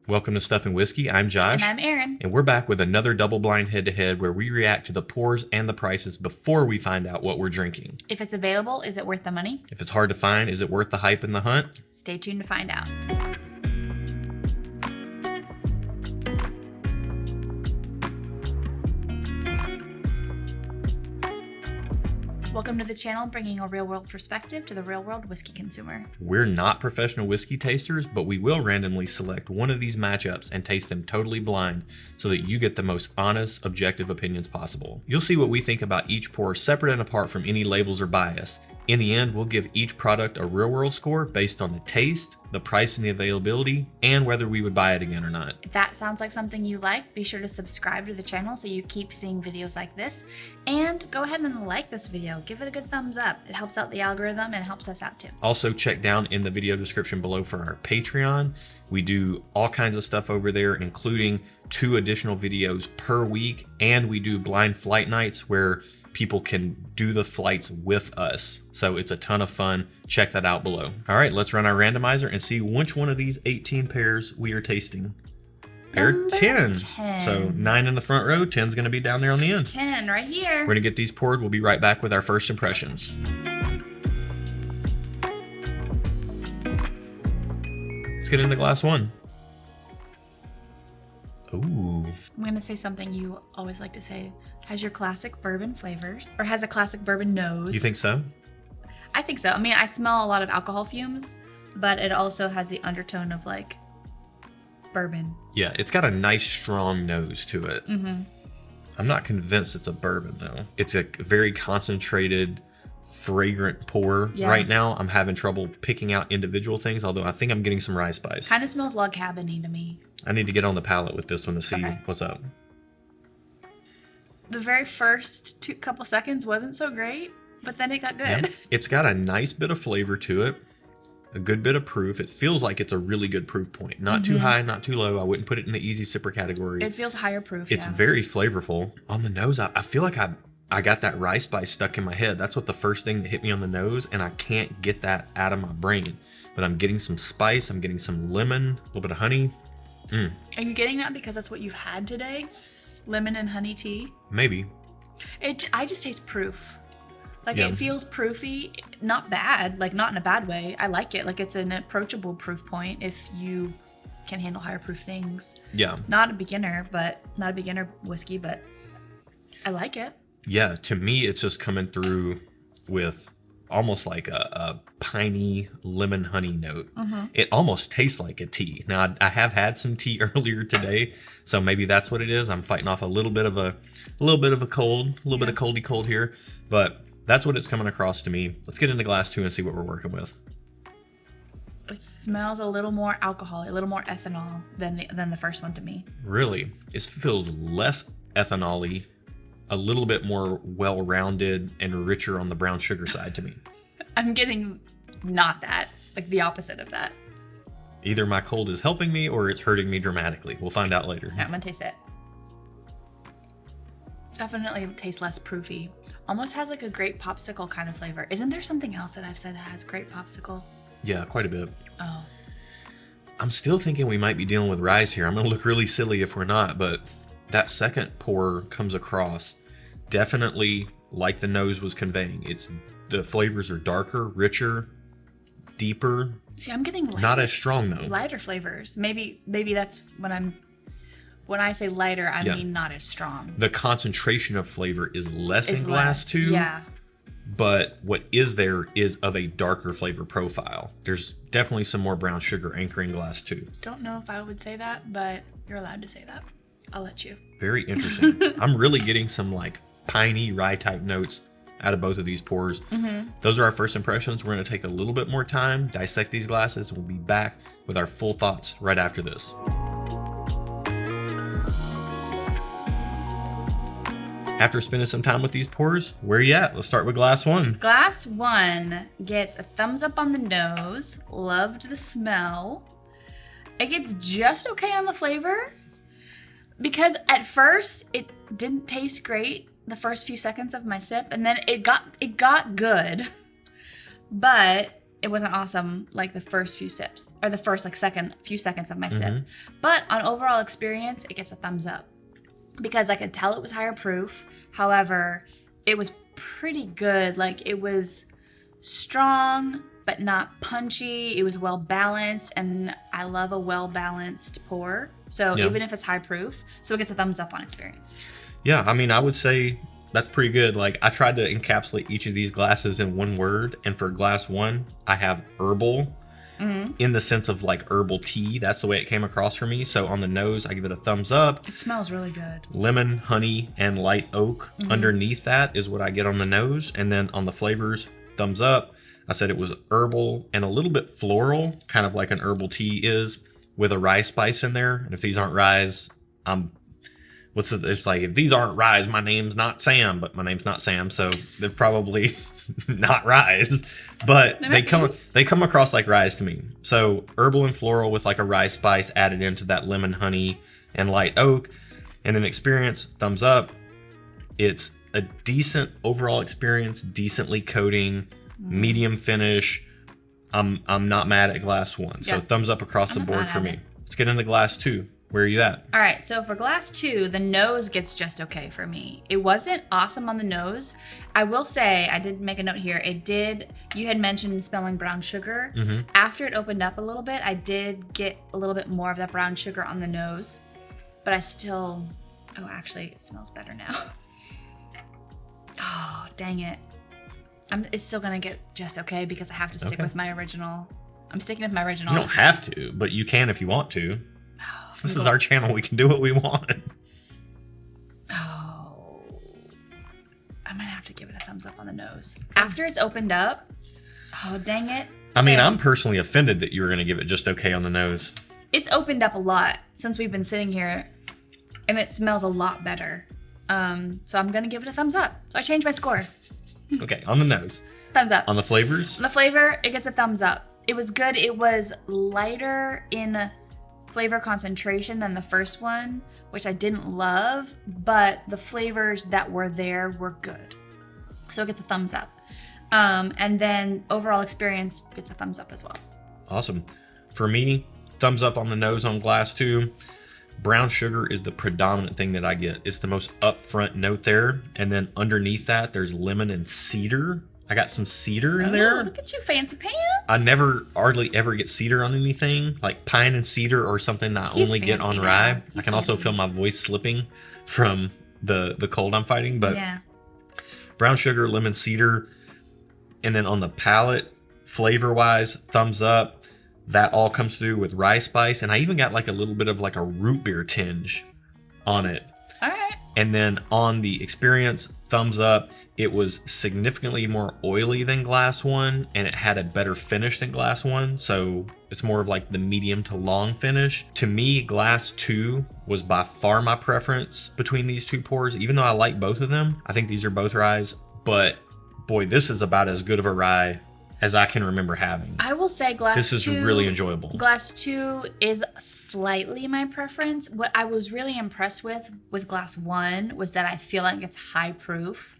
Welcome to Stuff and Whiskey. I'm Josh. And I'm Erin. And we're back with another double blind head-to-head where we react to the pours and the prices before we find out what we're drinking. If it's available, is it worth the money? If it's hard to find, is it worth the hype and the hunt? Stay tuned to find out. Welcome to the channel, bringing a real-world perspective to the real-world whiskey consumer. We're not professional whiskey tasters, but we will randomly select one of these matchups and taste them totally blind so that you get the most honest, objective opinions possible. You'll see what we think about each pour separate and apart from any labels or bias. In the end, we'll give each product a real-world score based on the taste, the price and the availability, and whether we would buy it again or not. If that sounds like something you like, be sure to subscribe to the channel so you keep seeing videos like this. And go ahead and like this video. Give it a good thumbs up. It helps out the algorithm and helps us out too. Also, check down in the video description below for our Patreon. We do all kinds of stuff over there, including 2 additional videos per week. And we do blind flight nights where people can do the flights with us. So it's a ton of fun. Check that out below. All right, let's run our randomizer and see which one of these 18 pairs we are tasting. Pair Number 10. 10. So 9 in the front row, 10's gonna be down there on the end. 10 right here. We're gonna get these poured. We'll be right back with our first impressions. Let's get into glass 1. Ooh. I'm going to say something you always like to say. Has your classic bourbon flavors, or has a classic bourbon nose. You think so? I think so. I mean, I smell a lot of alcohol fumes, but it also has the undertone of like bourbon. Yeah, it's got a nice strong nose to it. Mm-hmm. I'm not convinced it's a bourbon though. It's a very concentrated, fragrant pour. Yeah. Right now, I'm having trouble picking out individual things, although I think I'm getting some rye spice. Kind of smells log cabin-y to me. I need to get on the palate with this one to see what's up. The very first couple seconds wasn't so great, but then it got good. Yeah. It's got a nice bit of flavor to it, a good bit of proof. It feels like it's a really good proof point. Not too high, not too low. I wouldn't put it in the easy sipper category. It feels higher proof, It's very flavorful. On the nose, I feel like I got that rye spice stuck in my head. That's what the first thing that hit me on the nose, and I can't get that out of my brain. But I'm getting some spice, I'm getting some lemon, a little bit of honey. Are you getting that because that's what you've had today? Lemon and honey tea? Maybe. I just taste proof. Like, Yeah. it feels proofy, not bad, like not in a bad way. I like it. Like, it's an approachable proof point if you can handle higher proof things. Yeah. Not a beginner whiskey, but I like it. Yeah, to me, it's just coming through with almost like a piney lemon honey note. It almost tastes like a tea. Now, I have had some tea earlier today, so maybe that's what it is. I'm fighting off a little bit of a cold, a little bit of coldy cold here, but that's what it's coming across to me. Let's get into glass 2 and see what we're working with. It smells a little more alcohol, a little more ethanol than the first one to me. Really, it feels less ethanol-y, a little bit more well-rounded and richer on the brown sugar side to me. I'm getting not that, like the opposite of that. Either my cold is helping me or it's hurting me dramatically. We'll find out later. Yeah, I'm gonna taste it. Definitely tastes less proofy. Almost has like a grape popsicle kind of flavor. Isn't there something else that I've said that has grape popsicle? Yeah, quite a bit. Oh. I'm still thinking we might be dealing with ryes here. I'm gonna look really silly if we're not, but that second pour comes across definitely like the nose was conveying. The flavors are darker, richer, deeper. See, I'm getting not as strong though. Lighter flavors. Maybe that's when I say lighter, I mean not as strong. The concentration of flavor is less in glass 2. Yeah. But what is there is of a darker flavor profile. There's definitely some more brown sugar anchoring glass 2. Don't know if I would say that, but you're allowed to say that. I'll let you. Very interesting. I'm really getting some like piney rye type notes out of both of these pours. Those are our first impressions. We're going to take a little bit more time, dissect these glasses, and we'll be back with our full thoughts right after this. After spending some time with these pours, where are you at? Let's start with glass 1. Glass 1 gets a thumbs up on the nose. Loved the smell. It gets just okay on the flavor. Because at first it didn't taste great the first few seconds of my sip, and then it got good, but it wasn't awesome like the first few sips or the first like few seconds of my sip. Mm-hmm. But on overall experience, it gets a thumbs up because I could tell it was higher proof. However, it was pretty good. Like it was strong, but not punchy. It was well balanced, and I love a well balanced pour. So even if it's high proof, so it gets a thumbs up on experience. Yeah, I mean, I would say that's pretty good. Like I tried to encapsulate each of these glasses in one word, and for glass 1, I have herbal in the sense of like herbal tea. That's the way it came across for me. So on the nose, I give it a thumbs up. It smells really good. Lemon, honey, and light oak underneath that is what I get on the nose, and then on the flavors, thumbs up. I said it was herbal and a little bit floral, kind of like an herbal tea is, with a rye spice in there. And if these aren't ryes, it's like, if these aren't ryes, my name's not Sam, but my name's not Sam, so they're probably not ryes. But they come across like ryes to me. So herbal and floral with like a rye spice added into that lemon, honey, and light oak. And then experience, thumbs up. It's a decent overall experience, decently coating, medium finish. I'm not mad at glass 1. So thumbs up across the board for me. Let's get into glass 2. Where are you at? All right, so for glass 2, the nose gets just okay for me. It wasn't awesome on the nose. I will say, I did make a note here. You had mentioned smelling brown sugar. After it opened up a little bit, I did get a little bit more of that brown sugar on the nose. But I still, actually, it smells better now. Oh, dang it. It's still gonna get just okay because I have to stick with my original. I'm sticking with my original. You don't have to, but you can if you want to. This is our channel. We can do what we want. Oh, I might have to give it a thumbs up on the nose. After it's opened up, oh, dang it. I mean, I'm personally offended that you were going to give it just okay on the nose. It's opened up a lot since we've been sitting here, and it smells a lot better. So I'm going to give it a thumbs up. So I changed my score. Okay, on the nose. Thumbs up. On the flavors? On the flavor, it gets a thumbs up. It was good. It was lighter in flavor concentration than the first one, which I didn't love, but the flavors that were there were good. So it gets a thumbs up. And then overall experience gets a thumbs up as well. Awesome. For me, thumbs up on the nose on glass 2. Brown sugar is the predominant thing that I get. It's the most upfront note there. And then underneath that, there's lemon and cedar. I got some cedar in there. Look at you, fancy pants. I never hardly ever get cedar on anything. Like pine and cedar or something that I only get on rye. I can also feel my voice slipping from the cold I'm fighting. But brown sugar, lemon, cedar. And then on the palate, flavor-wise, thumbs up. That all comes through with rye spice. And I even got like a little bit of like a root beer tinge on it. All right. And then on the experience, thumbs up. It was significantly more oily than glass 1, and it had a better finish than glass 1. So it's more of like the medium to long finish. To me, glass 2 was by far my preference between these two pours. Even though I like both of them, I think these are both ryes. But boy, this is about as good of a rye as I can remember having. I will say glass 2. This is really enjoyable. Glass 2 is slightly my preference. What I was really impressed with glass 1 was that I feel like it's high proof.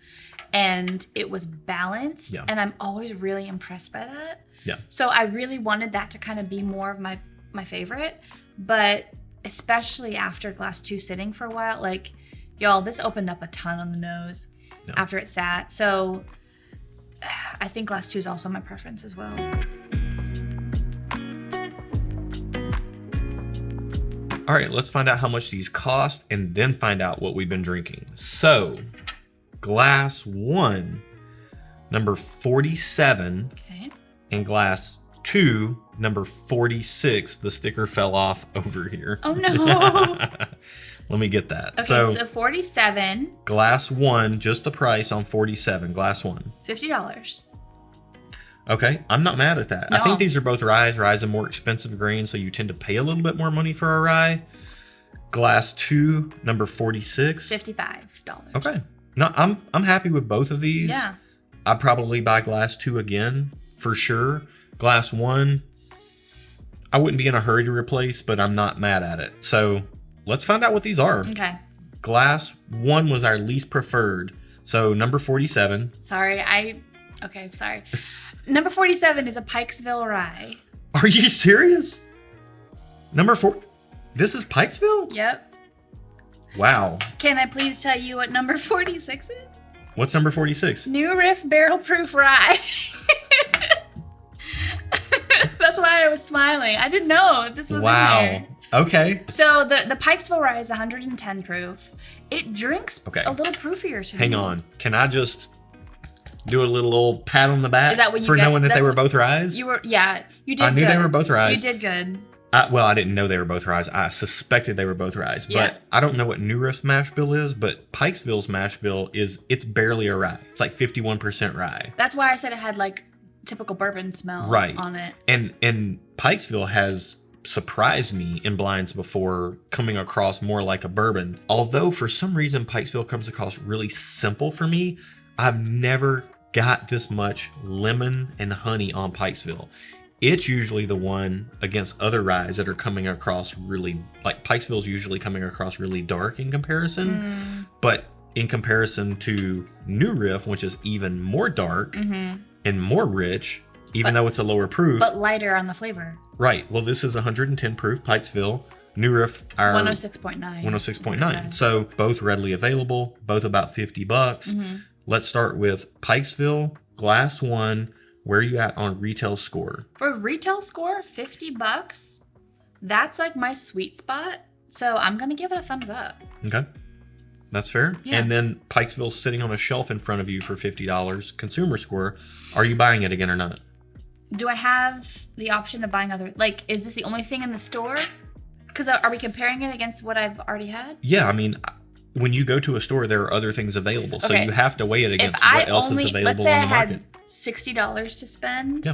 And it was balanced, and I'm always really impressed by that. Yeah. So I really wanted that to kind of be more of my favorite, but especially after glass 2 sitting for a while, like y'all, this opened up a ton on the nose after it sat. So I think glass 2 is also my preference as well. All right, let's find out how much these cost and then find out what we've been drinking. So glass 1, number 47. Okay. And glass 2, number 46. The sticker fell off over here. Oh no. Let me get that. Okay, so 47. Glass 1, just the price on 47. Glass 1. $50. Okay, I'm not mad at that. No. I think these are both ryes. Rye's a more expensive grain, so you tend to pay a little bit more money for a rye. Glass 2, number 46. $55. Okay. No, I'm happy with both of these. Yeah. I'd probably buy glass 2 again, for sure. Glass 1, I wouldn't be in a hurry to replace, but I'm not mad at it. So let's find out what these are. Okay. Glass 1 was our least preferred. So number 47. Sorry. Number 47 is a Pikesville Rye. Are you serious? Number 4. This is Pikesville? Yep. Wow. Can I please tell you what number 46 is? What's number 46? New Riff Barrel Proof Rye. That's why I was smiling. I didn't know this was in there. Okay. So the Pikesville Rye is 110 proof. It drinks a little proofier to me. Hang on. Can I just do a little old pat on the back Is that what you for got? knowing that That's they were what- both ryes? You did good. I knew they were both ryes. You did good. Well, I didn't know they were both ryes. I suspected they were both ryes. Yeah. But I don't know what New Riff's mash bill is, but Pikesville's mash bill it's barely a rye. It's like 51% rye. That's why I said it had like typical bourbon smell on it. And Pikesville has surprised me in blinds before, coming across more like a bourbon. Although for some reason Pikesville comes across really simple for me, I've never got this much lemon and honey on Pikesville. It's usually the one against other ryes that are coming across really, like Pikesville's usually coming across really dark in comparison. But in comparison to New Riff, which is even more dark and more rich, even though it's a lower proof. But lighter on the flavor. Right. Well, this is 110 proof Pikesville. New Riff, our 106.9. 106.9. So both readily available, both about $50. Let's start with Pikesville, Glass 1. Where are you at on retail score? For retail score, $50. That's like my sweet spot. So I'm going to give it a thumbs up. Okay. That's fair. Yeah. And then Pikesville's sitting on a shelf in front of you for $50. Consumer score. Are you buying it again or not? Do I have the option of buying other... Like, is this the only thing in the store? Because are we comparing it against what I've already had? Yeah, I mean, when you go to a store, there are other things available. So you have to weigh it against what else is available let's say on the market. I had $60 to spend. Yeah.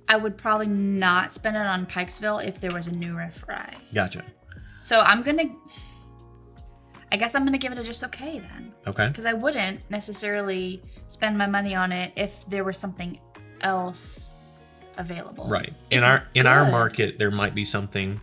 I would probably not spend it on Pikesville if there was a New Riff Rye. Gotcha. So I guess I'm going to give it a just okay then. Okay. Because I wouldn't necessarily spend my money on it if there was something else available. Right. In our market, there might be something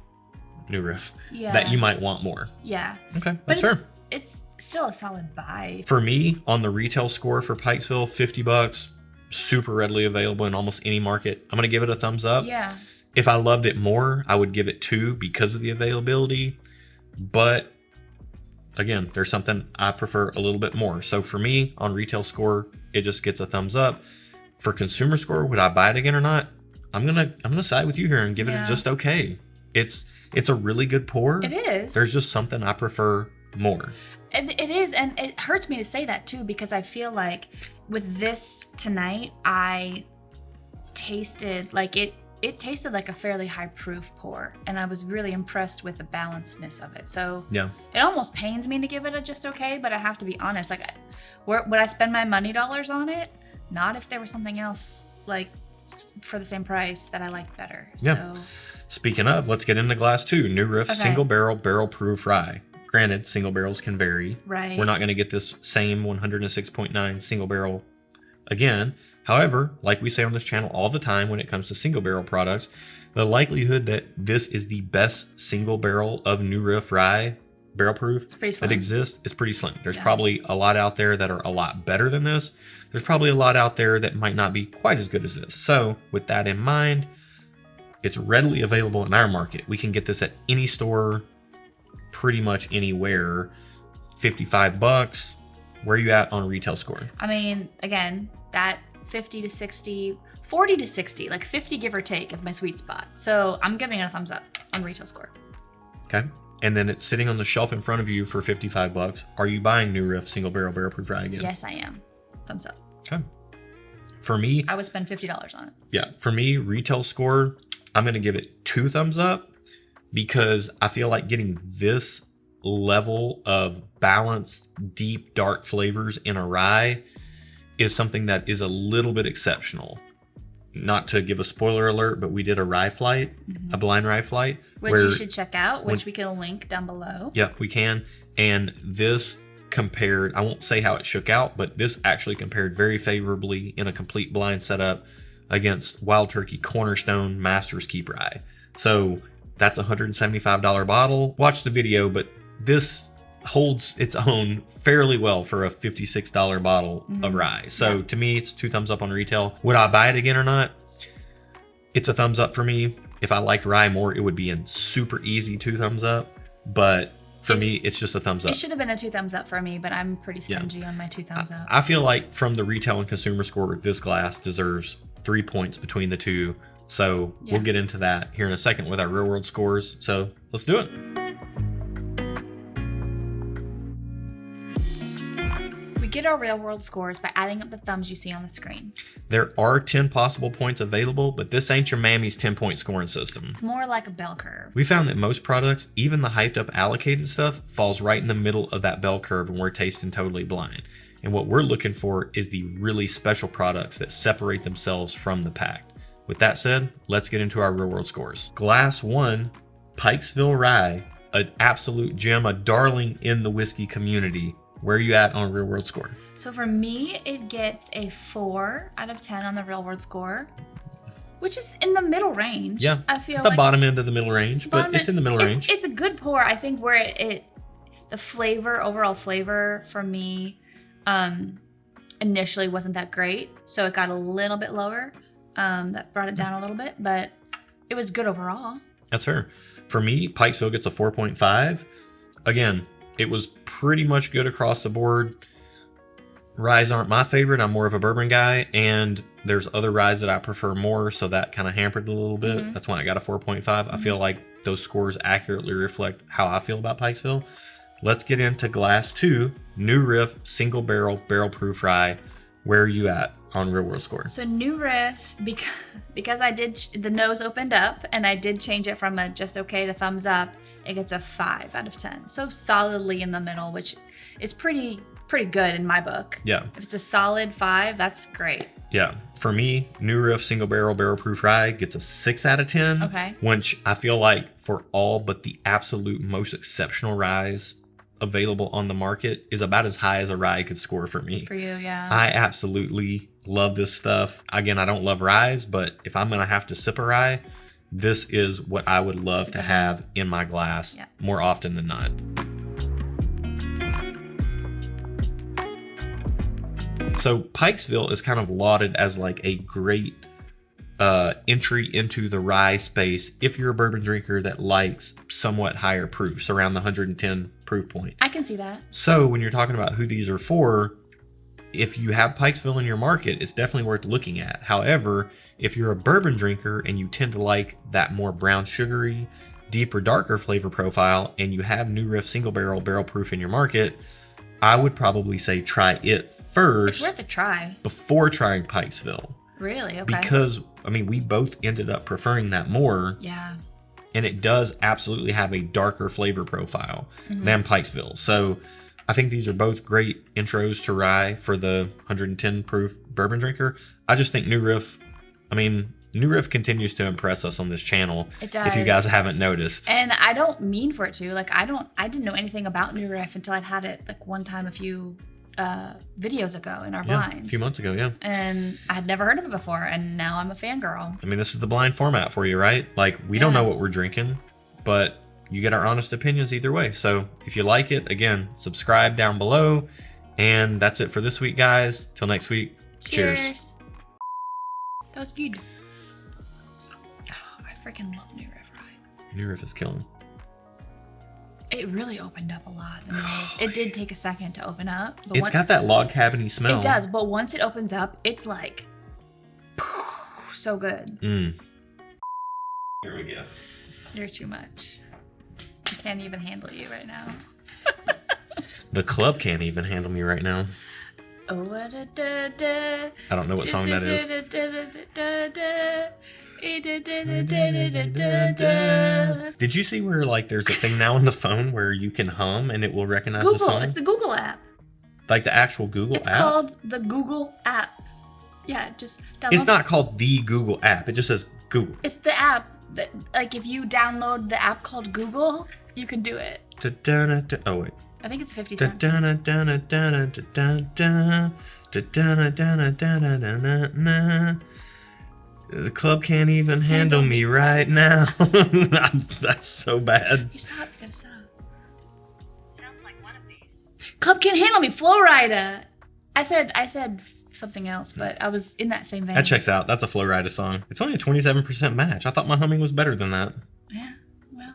New Riff that you might want more. Yeah. Okay, that's fair. It's still a solid buy. For me, on the retail score for Pikesville, $50, super readily available in almost any market. I'm going to give it a thumbs up. Yeah. If I loved it more, I would give it 2 because of the availability. But again, there's something I prefer a little bit more. So for me, on retail score, it just gets a thumbs up. For consumer score, would I buy it again or not? I'm gonna side with you here and give it a just okay. It's a really good pour. It is. There's just something I prefer more. It is, and it hurts me to say that too, because I feel like with this tonight, I tasted like it tasted like a fairly high proof pour, and I was really impressed with the balancedness of it. So yeah, it almost pains me to give it a just okay, but I have to be honest. Like, would I spend my money dollars on it? Not if there was something else like for the same price that I liked better. Yeah. So, speaking of, let's get into glass 2. New Riff single barrel proof rye. Granted, single barrels can vary. Right. We're not going to get this same 106.9 single barrel again. However, like we say on this channel all the time when it comes to single barrel products, the likelihood that this is the best single barrel of New Riff rye barrel proof that exists is pretty slim. There's probably a lot out there that are a lot better than this. There's probably a lot out there that might not be quite as good as this. So with that in mind, it's readily available in our market. We can get this at any store, pretty much anywhere. $55. Where are you at on retail score? I mean, again, that 50 to 60, 40 to 60, like 50 give or take is my sweet spot. So I'm giving it a thumbs up on retail score. Okay. And then it's sitting on the shelf in front of you for $55. Are you buying New Riff single barrel proof rye again? Yes, I am. Thumbs up. Okay. For me, I would spend $50 on it. Yeah. For me, retail score, I'm going to give it 2 thumbs up because I feel like getting this level of balanced, deep, dark flavors in a rye is something that is a little bit exceptional. Not to give a spoiler alert, but we did a rye flight, a blind rye flight. Which you should check out, which we can link down below. Yeah, we can. And this compared, I won't say how it shook out, but this actually compared very favorably in a complete blind setup against Wild Turkey Cornerstone Master's Keep Rye. So that's a $175 bottle. Watch the video, but this holds its own fairly well for a $56 bottle of rye. So to me, it's 2 thumbs up on retail. Would I buy it again or not? It's a thumbs up for me. If I liked rye more, it would be in super easy 2 thumbs up. But for me, it's just a thumbs up. It should have been a 2 thumbs up for me, but I'm pretty stingy on my 2 thumbs up. I feel like from the retail and consumer score, this glass deserves 3 points between the two. So we'll get into that here in a second with our real world scores. So let's do it. We get our real world scores by adding up the thumbs you see on the screen. There are 10 possible points available, but this ain't your mammy's 10-point scoring system. It's more like a bell curve. We found that most products, even the hyped up allocated stuff, falls right in the middle of that bell curve and we're tasting totally blind. And what we're looking for is the really special products that separate themselves from the pack. With that said, let's get into our real world scores. Glass 1, Pikesville Rye, an absolute gem, a darling in the whiskey community. Where are you at on real world score? So for me, it gets a 4 out of 10 on the real world score, which is in the middle range. Yeah, I feel the like bottom end of the middle range, but it's in the middle range. It's a good pour. I think where the flavor, overall flavor for me, initially wasn't that great, so it got a little bit lower. That brought it down a little bit, but it was good overall. That's fair. For me, Pikesville gets a 4.5. Again, it was pretty much good across the board. Ryes aren't my favorite. I'm more of a bourbon guy, and there's other ryes that I prefer more, so that kind of hampered it a little bit. That's why I got a 4.5. I feel like those scores accurately reflect how I feel about Pikesville. Let's get into glass 2, New Riff single barrel proof rye. Where are you at on real world score? So New Riff, because I did the nose opened up and I did change it from a just okay to thumbs up, it gets a 5 out of 10. So solidly in the middle, which is pretty good in my book. Yeah. If it's a solid 5, that's great. Yeah. For me, New Riff single barrel proof rye gets a 6 out of 10. Okay. Which I feel like for all but the absolute most exceptional ryes available on the market is about as high as a rye could score for me. For you, yeah. I absolutely love this stuff. Again, I don't love ryes, but if I'm going to have to sip a rye, this is what I would love to have in my glass more often than not. So Pikesville is kind of lauded as like a great entry into the rye space if you're a bourbon drinker that likes somewhat higher proofs, around the 110 proof point. I can see that. So when you're talking about who these are for, if you have Pikesville in your market, it's definitely worth looking at. However, if you're a bourbon drinker and you tend to like that more brown sugary, deeper, darker flavor profile, and you have New Riff single barrel proof in your market, I would probably say try it first. It's worth a try. Before trying Pikesville. Really? Okay. Because, I mean, we both ended up preferring that more. Yeah. And it does absolutely have a darker flavor profile than Pikesville. So I think these are both great intros to rye for the 110 proof bourbon drinker. I just think New Riff continues to impress us on this channel. It does. If you guys haven't noticed. And I don't mean for it to. Like, I didn't know anything about New Riff until I'd had it like one time a few videos ago in our blinds. A few months ago, yeah. And I had never heard of it before, and now I'm a fangirl. I mean, this is the blind format for you, right? Like, we don't know what we're drinking, but you get our honest opinions either way. So if you like it, again, subscribe down below. And that's it for this week, guys. Till next week. Cheers. That was good. Oh, I freaking love New Riff Rye. New Riff is killing. It really opened up a lot. The nose. It did take a second to open up. But It's got that log cabiny smell. It does, but once it opens up, it's like so good. Here we go. You're too much. I can't even handle you right now. The club can't even handle me right now. Oh, I don't know what song that is. Did you see where like there's a thing now on the phone where you can hum and it will recognize the song? It's the Google app. Like the actual Google app? It's called the Google app. Yeah, just download. It's not called the Google app. It just says Google. It's the app that, like, if you download the app called Google, you can do it. Oh wait. I think it's 50 cents. The club can't even handle me right now. That's so bad. You stop. You gotta stop. Sounds like one of Club Can't Handle Me, Flow Rider. I said something else, but I was in that same vein. That checks out. That's a Flow Rider song. It's only a 27% match. I thought my humming was better than that. Yeah, well,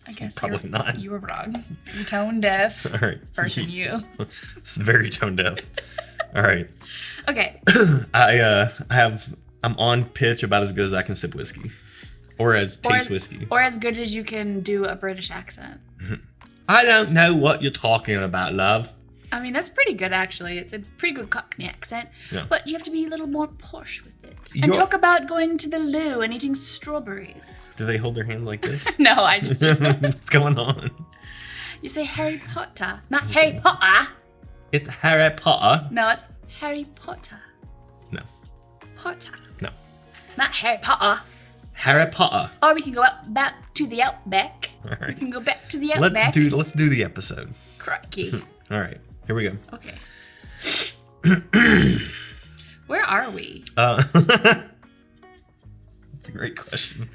I guess Probably not. You were wrong. You're tone deaf. All right. Person you. It's very tone deaf. All right. Okay. I'm on pitch about as good as I can sip whiskey. Or as taste whiskey. Or as good as you can do a British accent. I don't know what you're talking about, love. I mean, that's pretty good, actually. It's a pretty good Cockney accent. Yeah. But you have to be a little more posh with it. And talk about going to the loo and eating strawberries. Do they hold their hands like this? No, I just... What's going on? You say Harry Potter, not Harry Potter. It's Harry Potter. No, it's Harry Potter. No. Potter. No. Not Harry Potter. Harry Potter. Or we can go back to the Outback. All right. We can go back to the Outback. Let's do the episode. Crikey. All right. Here we go. Okay. Where are we? That's a great question.